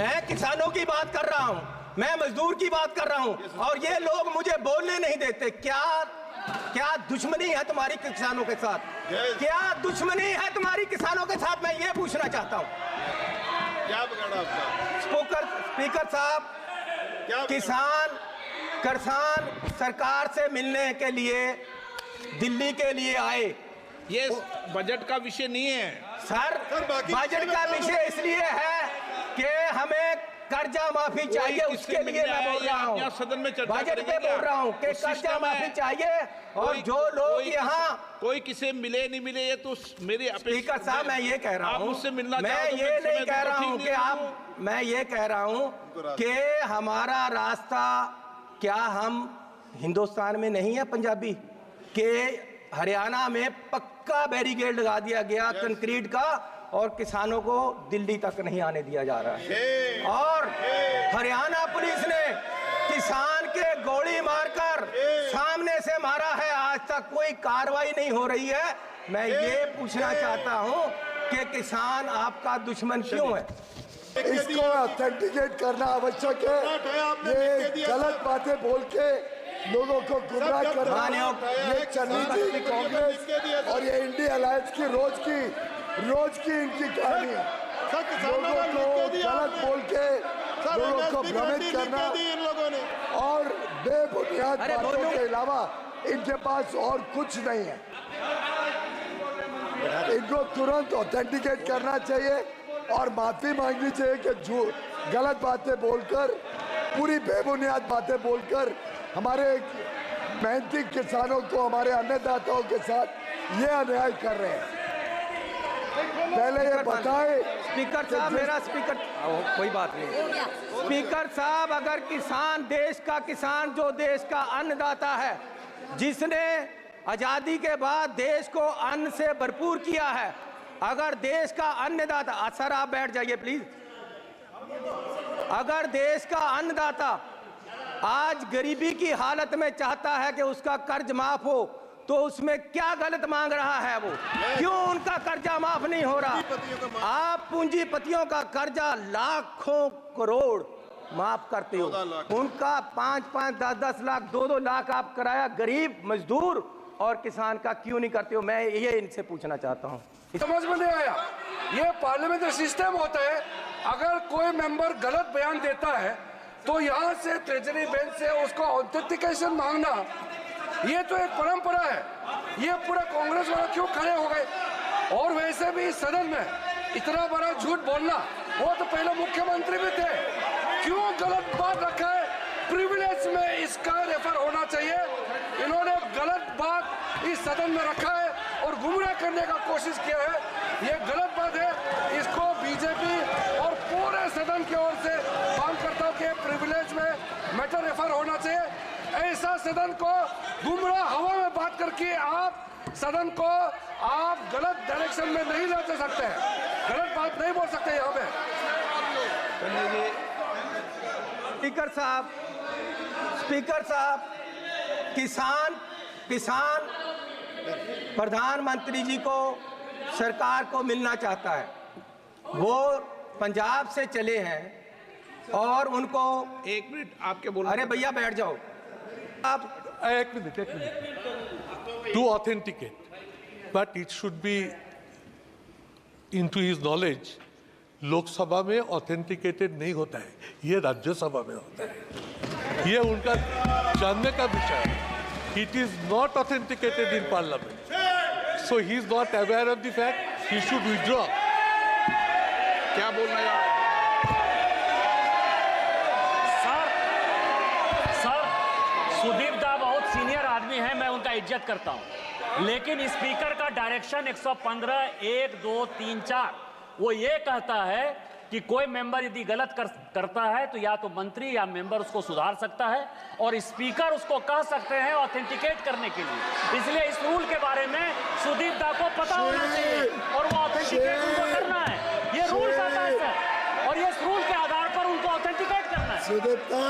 मैं किसानों की बात कर रहा हूँ, मैं मजदूर की बात कर रहा हूँ, और ये लोग मुझे बोलने नहीं देते। क्या दुश्मनी है तुम्हारी किसानों के साथ? क्या दुश्मनी है तुम्हारी किसानों के साथ? मैं ये पूछना चाहता हूँ। क्या बिगाड़ा आपका? स्पीकर साहब, किसान सरकार से मिलने के लिए दिल्ली के लिए आए। ये बजट का विषय नहीं है सर, बजट का विषय इसलिए है कि हमें कर्जा माफी चाहिए, उसके लिए मैं बोल रहा हूँ। सदन में चर्चा बजट पे बोल रहा हूँ कि कर्जा माफी चाहिए, और जो लोग यहाँ कोई किसे मिले नहीं मिले, ये तो मेरी स्पीकर साहब मैं ये कह रहा हूँ, मैं ये नहीं कह रहा हूँ कि आप, मैं ये कह रहा हूँ कि हमारा रास्ता, क्या हम हिंदुस्तान में नहीं है पंजाबी के हरियाणा में पक्का बैरिकेड लगा दिया गया कंक्रीट का, और किसानों को दिल्ली तक नहीं आने दिया जा रहा है, और हरियाणा पुलिस ने किसान के गोली मारकर सामने से मारा है, आज तक कोई कार्रवाई नहीं हो रही है। मैं ये पूछना चाहता हूं कि किसान आपका दुश्मन क्यों है? इसको ऑथेंटिकेट करना आवश्यक है। ये गलत बातें बोल के लोगों को गुमराह करना, ये चलनी थी कांग्रेस और ये इंडिया अलायंस की रोज की इनकी कहानी है। लोगों को गलत बोल के लोगों को भ्रमित करना और बेबुनियाद बातों के अलावा इनके पास और कुछ नहीं है। इनको तुरंत ऑथेंटिकेट करना चाहिए और माफी मांगनी चाहिए कि गलत बातें बोलकर, पूरी बेबुनियाद बातें बोलकर हमारे मेहनती किसानों को, हमारे अन्नदाताओं के साथ ये अन्याय कर रहे हैं। पहले ये बताएं। स्पीकर साहब, मेरा स्पीकर, कोई बात नहीं। स्पीकर साहब, अगर किसान, देश का किसान जो देश का अन्नदाता है, जिसने आजादी के बाद देश को अन्न से भरपूर किया है, अगर देश का अन्नदाता, सर आप बैठ जाइए प्लीज, अगर देश का अन्नदाता आज गरीबी की हालत में चाहता है कि उसका कर्ज माफ हो, तो उसमें क्या गलत मांग रहा है वो? क्यों उनका कर्जा माफ नहीं हो रहा? आप पूंजीपतियों का कर्जा लाखों करोड़ माफ करते हो, उनका 5-5, 10-10 लाख, 2-2 लाख आप कराया गरीब मजदूर और किसान का क्यों नहीं करते हो? मैं ये इनसे पूछना चाहता हूँ। समझ में नहीं आया। ये पार्लियामेंट्री सिस्टम होता है, अगर कोई मेंबर गलत बयान देता है तो यहाँ से ट्रेजरी बेंच से उसको ऑथेंटिकेशन मांगना, ये तो एक परंपरा है। ये पूरा कांग्रेस वाला क्यों खड़े हो गए? और वैसे भी सदन में इतना बड़ा झूठ बोलना, वो तो पहले मुख्यमंत्री भी थे, क्यों गलत बात रखा है? प्रिविलेज में इसका रेफर होना चाहिए। इन्होंने गलत बात इस सदन में रखा है और गुमराह करने का कोशिश किया है, ये गलत बात है। इसको बीजेपी और पूरे सदन की ओर से मांग करता हूँ कि प्रिविलेज में मैटर रेफर होना चाहिए। ऐसा सदन को गुमराह हवा में बात करके आप सदन को आप गलत डायरेक्शन में नहीं ले जा सकते, गलत बात नहीं बोल सकते यहाँ पे। स्पीकर साहब, किसान प्रधानमंत्री जी को, सरकार को मिलना चाहता है। वो पंजाब से चले हैं और उनको, एक मिनट आपके बोल, अरे भैया बैठ जाओ आप। एक minute to authenticate, but it should be into his knowledge. Lok Sabha में ऑथेंटिकेटेड नहीं होता है, ये राज्यसभा में होता है। ये उनका जानने का विषय है। It is not authenticated in parliament, so he is not aware of the fact, he should withdraw. क्या बोलना है? सर, सुदीप दा बहुत सीनियर आदमी है, मैं उनका इज्जत करता हूं, लेकिन स्पीकर का डायरेक्शन 115 1 2 3 4 वो ये कहता है कि कोई मेंबर यदि गलत करता है तो या तो मंत्री या मेंबर उसको सुधार सकता है, और स्पीकर उसको कह सकते हैं ऑथेंटिकेट करने के लिए। इसलिए इस रूल के बारे में सुदीप दा को पता होना चाहिए और वो ऑथेंटिकेट उनको करना है। ये रूल आता है सर, और ये रूल के आधार पर उनको ऑथेंटिकेट करना है। सुदीप दा